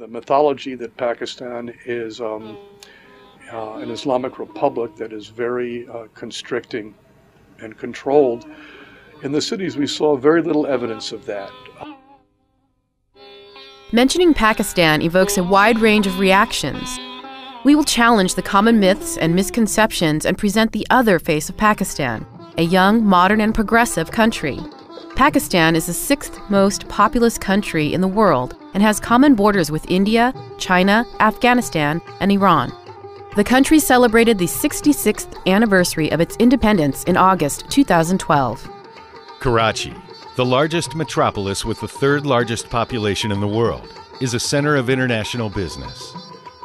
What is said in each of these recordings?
the mythology that Pakistan is an Islamic republic that is very constricting and controlled. In the cities, we saw very little evidence of that. Mentioning Pakistan evokes a wide range of reactions. We will challenge the common myths and misconceptions and present the other face of Pakistan, a young, modern, and progressive country. Pakistan is the sixth most populous country in the world and has common borders with India, China, Afghanistan, and Iran. The country celebrated the 66th anniversary of its independence in August 2012. Karachi, the largest metropolis with the third largest population in the world, is a center of international business.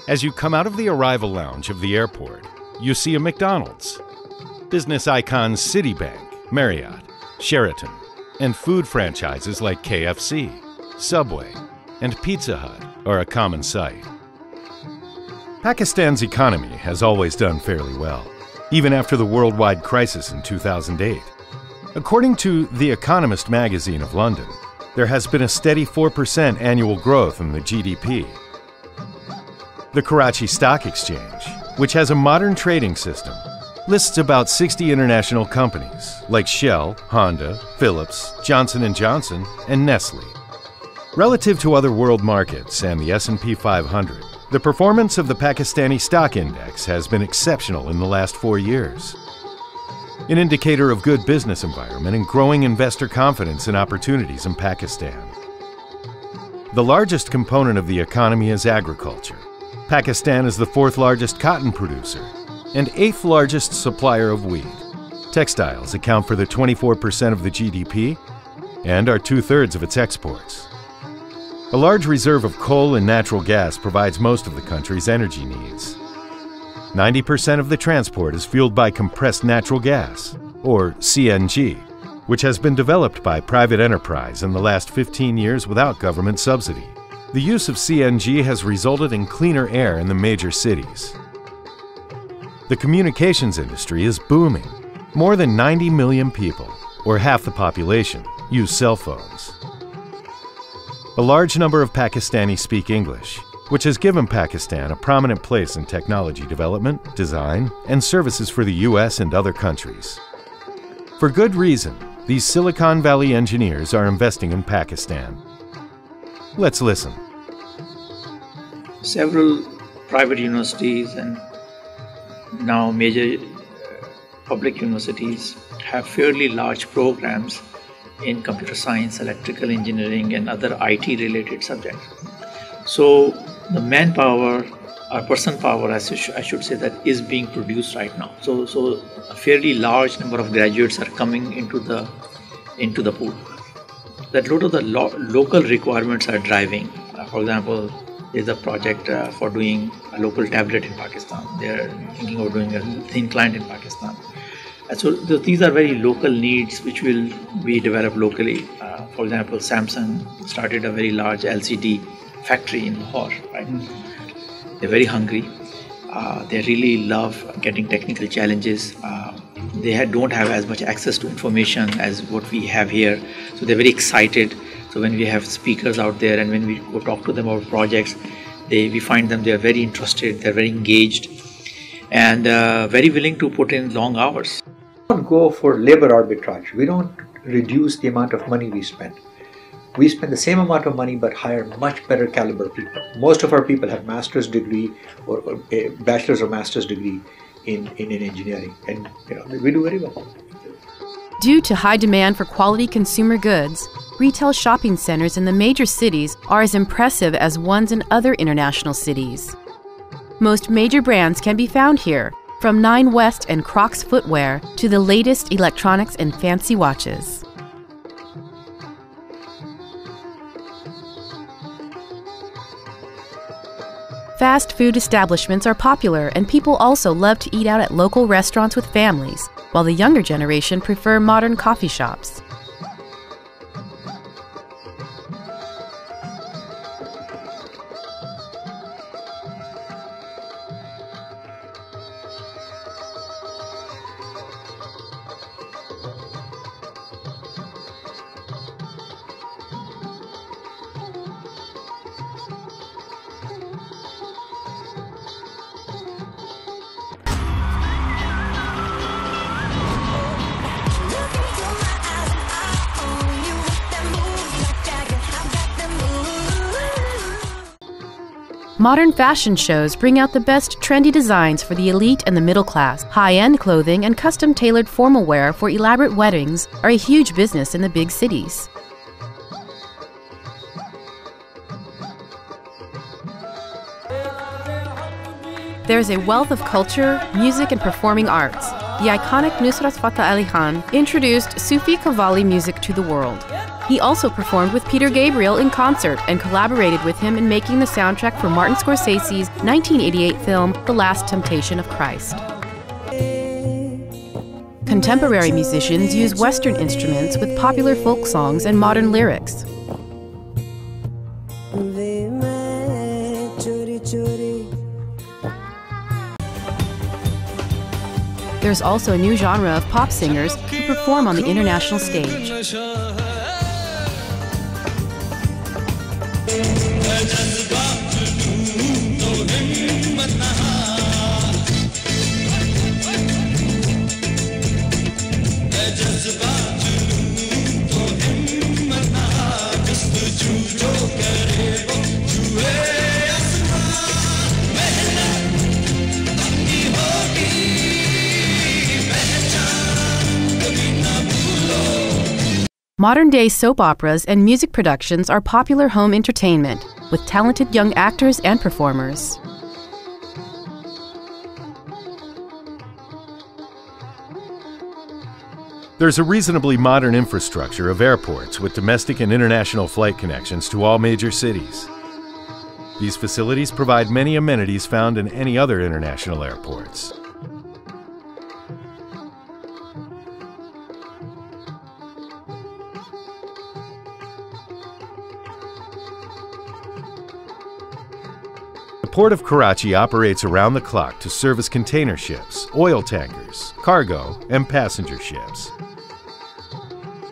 As you come out of the arrival lounge of the airport, you see a McDonald's. Business icons Citibank, Marriott, Sheraton, and food franchises like KFC, Subway, and Pizza Hut are a common sight. Pakistan's economy has always done fairly well, even after the worldwide crisis in 2008. According to The Economist magazine of London, there has been a steady 4% annual growth in the GDP. The Karachi Stock Exchange, which has a modern trading system, lists about 60 international companies like Shell, Honda, Philips, Johnson & Johnson, and Nestle. Relative to other world markets and the S&P 500, the performance of the Pakistani stock index has been exceptional in the last 4 years. An indicator of good business environment and growing investor confidence in opportunities in Pakistan. The largest component of the economy is agriculture. Pakistan is the fourth largest cotton producer and eighth largest supplier of wheat. Textiles account for the 24% of the GDP and are 2/3 of its exports. A large reserve of coal and natural gas provides most of the country's energy needs. 90% of the transport is fueled by compressed natural gas, or CNG, which has been developed by private enterprise in the last 15 years without government subsidy. The use of CNG has resulted in cleaner air in the major cities. The communications industry is booming. More than 90 million people, or half the population, use cell phones. A large number of Pakistanis speak English, which has given Pakistan a prominent place in technology development, design, and services for the US and other countries. For good reason, these Silicon Valley engineers are investing in Pakistan. Let's listen. Several private universities and now major public universities have fairly large programs in computer science, electrical engineering, and other IT related subjects. So the manpower or person power, I should say, that is being produced right now. So a fairly large number of graduates are coming into the pool. That lot of the local requirements are driving. For example, there's a project for doing a local tablet in Pakistan. They're thinking of doing a thin client in Pakistan. And so these are very local needs which will be developed locally. For example, Samsung started a very large LCD factory in Lahore. Right? They're very hungry. They really love getting technical challenges. They don't have as much access to information as what we have here. So they're very excited. So when we have speakers out there and when we go talk to them about projects, we find them, they're very interested, they're very engaged, and very willing to put in long hours. We don't go for labor arbitrage. We don't reduce the amount of money we spend. We spend the same amount of money but hire much better caliber people. Most of our people have master's degree or a bachelor's or master's degree in engineering, and we do very well. Due to high demand for quality consumer goods, retail shopping centers in the major cities are as impressive as ones in other international cities. Most major brands can be found here, from Nine West and Crocs footwear to the latest electronics and fancy watches. Fast food establishments are popular, and people also love to eat out at local restaurants with families, while the younger generation prefer modern coffee shops. Modern fashion shows bring out the best trendy designs for the elite and the middle class. High-end clothing and custom-tailored formal wear for elaborate weddings are a huge business in the big cities. There's a wealth of culture, music, and performing arts. The iconic Nusrat Fateh Ali Khan introduced Sufi Qawwali music to the world. He also performed with Peter Gabriel in concert and collaborated with him in making the soundtrack for Martin Scorsese's 1988 film, The Last Temptation of Christ. Contemporary musicians use Western instruments with popular folk songs and modern lyrics. There's also a new genre of pop singers who perform on the international stage. Modern-day soap operas and music productions are popular home entertainment, with talented young actors and performers. There's a reasonably modern infrastructure of airports with domestic and international flight connections to all major cities. These facilities provide many amenities found in any other international airports. The Port of Karachi operates around the clock to service container ships, oil tankers, cargo, and passenger ships.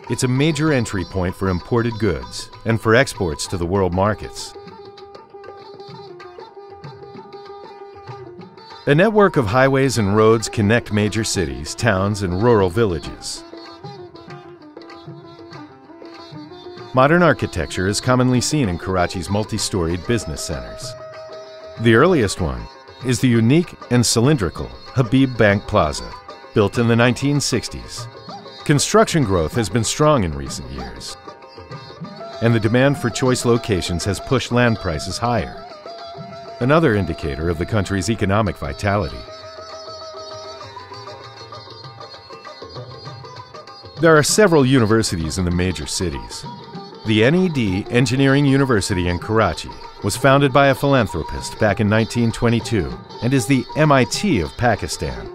It's a major entry point for imported goods and for exports to the world markets. A network of highways and roads connect major cities, towns, and rural villages. Modern architecture is commonly seen in Karachi's multi-storied business centers. The earliest one is the unique and cylindrical Habib Bank Plaza, built in the 1960s. Construction growth has been strong in recent years, and the demand for choice locations has pushed land prices higher, another indicator of the country's economic vitality. There are several universities in the major cities. The NED Engineering University in Karachi was founded by a philanthropist back in 1922 and is the MIT of Pakistan.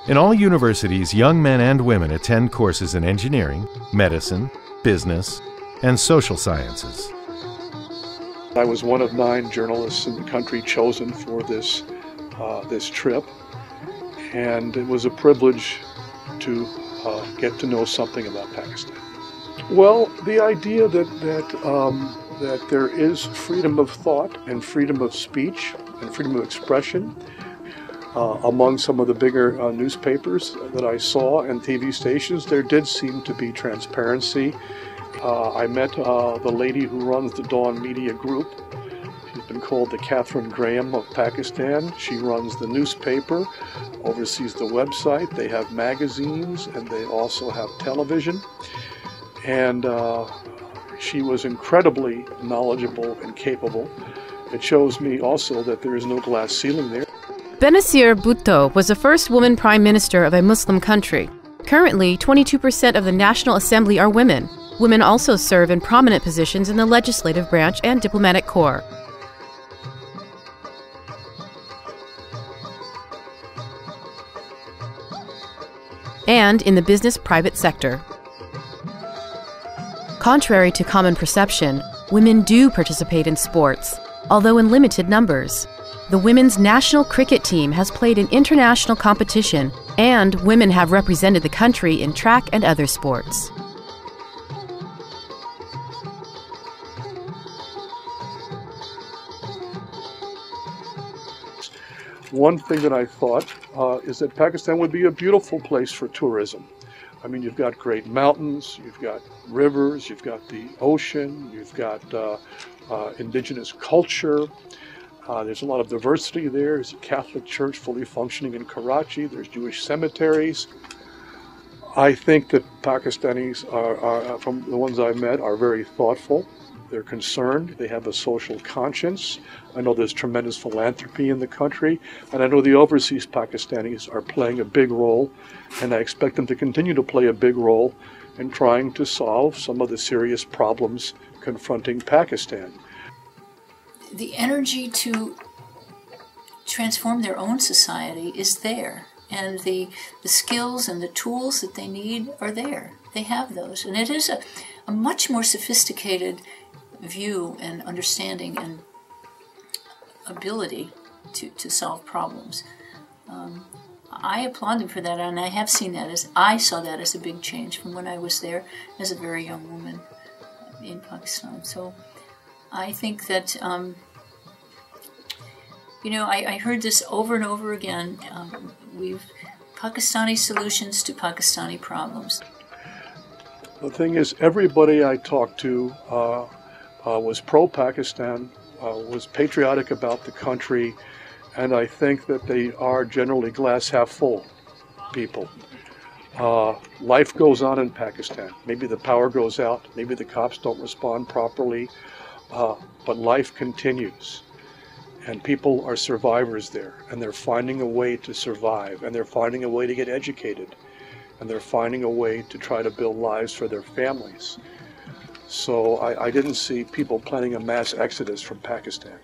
In all universities, young men and women attend courses in engineering, medicine, business, and social sciences. I was one of 9 journalists in the country chosen for this trip, and it was a privilege to get to know something about Pakistan. Well, the idea that there is freedom of thought and freedom of speech and freedom of expression among some of the bigger newspapers that I saw and TV stations, there did seem to be transparency. I met the lady who runs the Dawn Media Group. She's been called the Catherine Graham of Pakistan. She runs the newspaper, oversees the website. They have magazines and they also have television. And she was incredibly knowledgeable and capable. It shows me also that there is no glass ceiling there. Benazir Bhutto was the first woman prime minister of a Muslim country. Currently, 22% of the National Assembly are women. Women also serve in prominent positions in the legislative branch and diplomatic corps. And in the business private sector. Contrary to common perception, women do participate in sports, although in limited numbers. The women's national cricket team has played in international competition, and women have represented the country in track and other sports. One thing that I thought is that Pakistan would be a beautiful place for tourism. I mean, you've got great mountains, you've got rivers, you've got the ocean, you've got indigenous culture. There's a lot of diversity there. There's a Catholic church fully functioning in Karachi. There's Jewish cemeteries. I think that Pakistanis are, from the ones I've met, are very thoughtful. They're concerned. They have a social conscience. I know there's tremendous philanthropy in the country, and I know the overseas Pakistanis are playing a big role, and I expect them to continue to play a big role in trying to solve some of the serious problems confronting Pakistan. The energy to transform their own society is there, and the skills and the tools that they need are there. They have those, and it is a much more sophisticated view and understanding and ability to solve problems. I applaud them for that, and I saw that as a big change from when I was there as a very young woman in Pakistan. So I think that, I heard this over and over again. Pakistani solutions to Pakistani problems. The thing is, everybody I talked to was pro-Pakistan, was patriotic about the country, and I think that they are generally glass half full people. Life goes on in Pakistan. Maybe the power goes out, maybe the cops don't respond properly, but life continues. And people are survivors there, and they're finding a way to survive, and they're finding a way to get educated, and they're finding a way to try to build lives for their families. So I didn't see people planning a mass exodus from Pakistan.